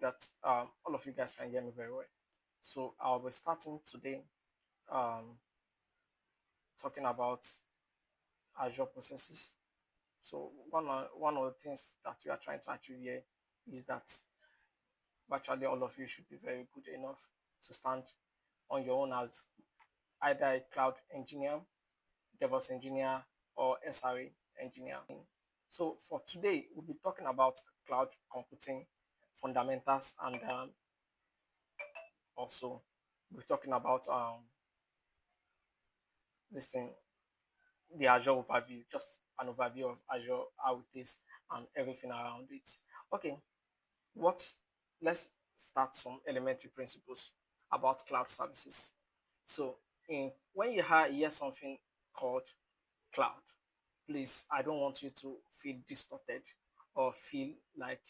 that all of you guys can hear me very well. So I'll be starting today um, talking about Azure processes. So one of the things that we are trying to achieve here is that virtually all of you should be very good enough to stand on your own as either a cloud engineer, DevOps engineer, or SRE engineer. So for today, we'll be talking about cloud computing fundamentals, and also we're talking about this thing, the Azure overview, just an overview of Azure, how it is, and everything around it. Okay, what? Let's start some elementary principles about cloud services. So, in when you hear something called cloud, please, I don't want you to feel distorted or feel like,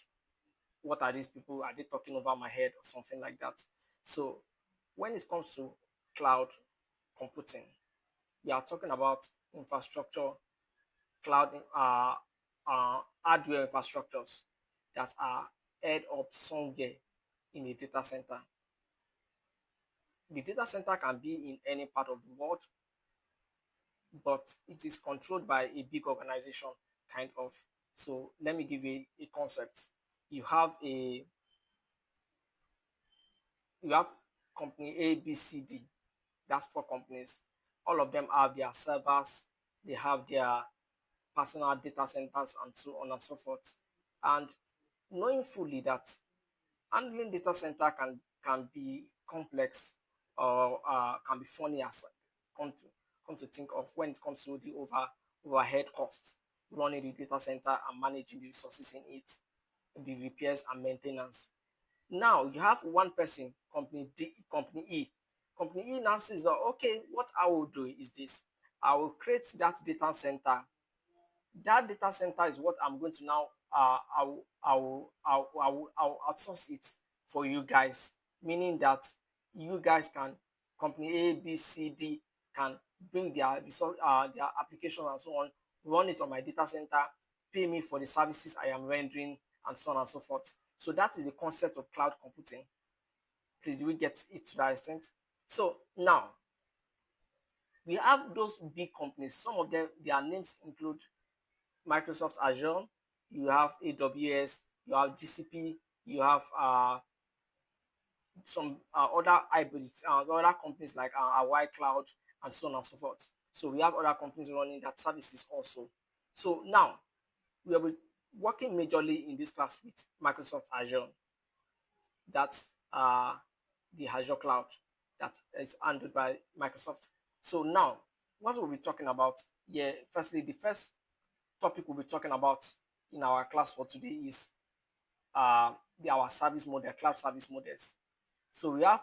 what are these people? Are they talking over my head or something like that? So, when it comes to cloud computing, we are talking about infrastructure, cloud hardware infrastructures that are head up somewhere in a data center. The data center can be in any part of the world, but it is controlled by a big organization, kind of. So let me give you a concept. You have a you have company A, B, C, D. That's four companies. All of them have their servers, they have their personal data centers, and so on and so forth. And knowing fully that handling data center can be complex, or can be funny, as come to come to think of, when it comes to the overhead costs running the data center and managing the resources in it, the repairs and maintenance. Now you have one person, company D, company E. Company E now says, okay, what I will do is this: I will create that data center. That data center is what I'm going to now I will outsource it for you guys, meaning that you guys can, company A, B, C, D, can bring their resource, their application and so on, run it on my data center, pay me for the services I am rendering, and so on and so forth. So that is the concept of cloud computing. Please, we get it to that extent. So now we have those big companies. Some of them, their names include Microsoft Azure, you have AWS, you have GCP, you have some other hybrid, other companies like Hawaii Cloud, and so on and so forth. So we have other companies running that services also. So now we are working majorly in this class with Microsoft Azure. That's the Azure Cloud that is handled by Microsoft. So now, what we'll be talking about here, firstly, the first topic we'll be talking about in our class for today is our service model, cloud service models. So we have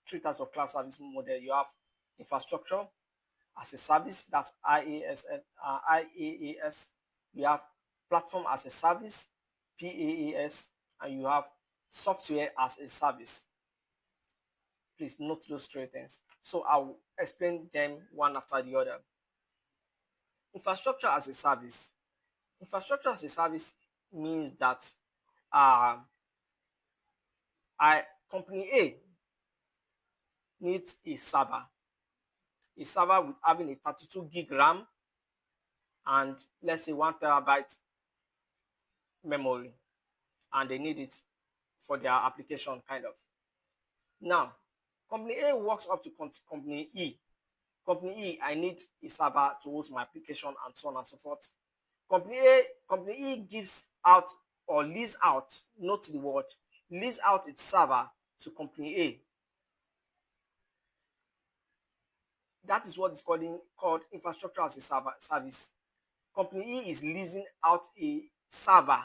three types of cloud service model. You have infrastructure as a service, that's IaaS. IaaS. You have platform as a service, PaaS, and you have software as a service. Please note those three things. So I'll explain them one after the other. Infrastructure as a service. Infrastructure as a service means that uh, I company A needs a server with having a 32 gig RAM and let's say 1 terabyte memory, and they need it for their application, kind of. Now, company A works up to company E. Company E, I need a server to host my application, and so on and so forth. Company E gives out or lease out, note the word, lease out its server to company A. That is what is called infrastructure as a service. Company E is leasing out a server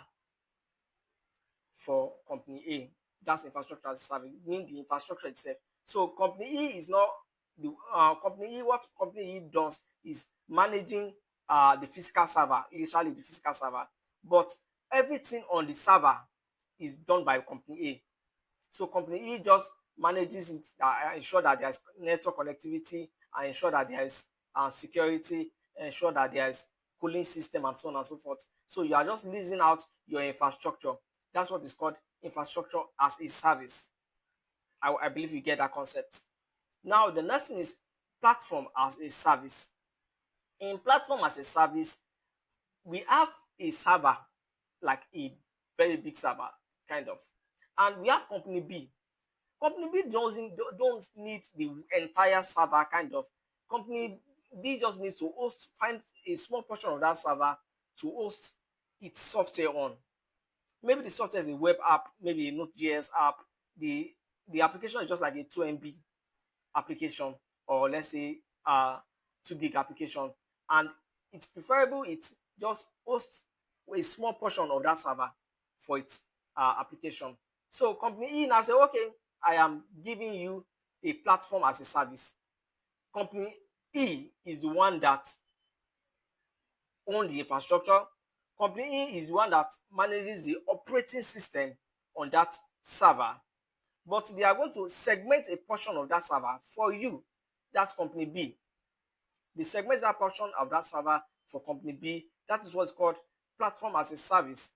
for company A. That's infrastructure as a service, meaning the infrastructure itself. So company E is not the company E. What company E does is managing the physical server, usually the physical server, but everything on the server is done by company A. So company E just manages it, ensure that there is network connectivity, and ensure that there is security, ensure that there is cooling system, and so on and so forth. So you are just leasing out your infrastructure. That's what is called infrastructure as a service. I believe you get that concept. Now, the next thing is platform as a service. In platform as a service, we have a server, like a very big server, kind of, and we have company B. Company B don't need the entire server, kind of. Company B just needs to find a small portion of that server to host its software on. Maybe the software is a web app, maybe a Node.js app. The the application is just like a 2 MB application, or let's say 2 gig application, and it's preferable it just hosts a small portion of that server for its application. So company E now say, okay, I am giving you a platform as a service. Company E is the one that owns the infrastructure. Company E is the one that manages the operating system on that server, but they are going to segment a portion of that server for you. That's company B. They segment that portion of that server for company B. That is what's called platform as a service.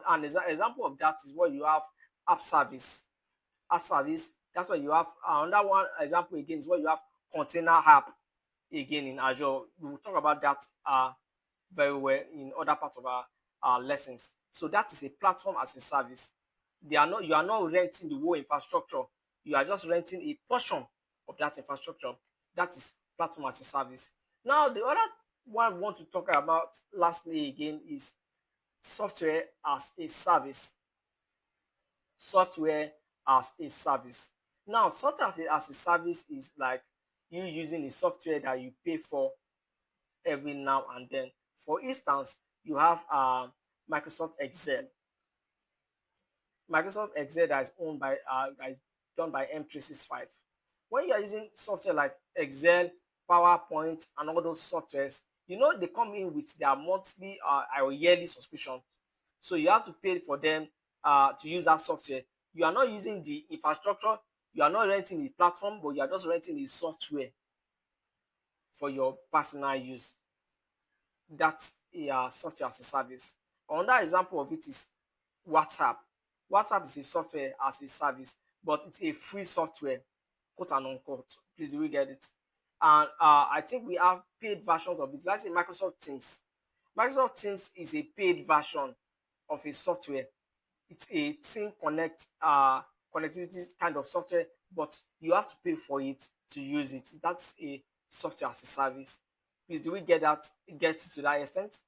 An example of that is what you have app service. App service. That's what you have. Another one example again is what you have container app. Again in Azure, we will talk about that very well in other parts of our lessons. So that is a platform as a service. You are not renting the whole infrastructure. You are just renting a portion of that infrastructure. That is platform as a service. Now, the other one we want to talk about lastly again is software as a service. Software as a service. Now, software as a service is like you using the software that you pay for every now and then. For instance, you have Microsoft Excel. Microsoft Excel that is owned by that is done by M365. When you are using software like Excel, PowerPoint, and all those softwares, they come in with their monthly or yearly subscription. So you have to pay for them to use that software. You are not using the infrastructure, you are not renting the platform, but you are just renting the software for your personal use. That's a software as a service. Another example of it is WhatsApp. WhatsApp is a software as a service, but it's a free software, quote and unquote. Please, do we get it? And I think we have paid versions of it. Let's say Microsoft Teams. Microsoft Teams is a paid version of a software. It's a team connectivity kind of software, but you have to pay for it to use it. That's a software as a service. Please, do we get to that extent?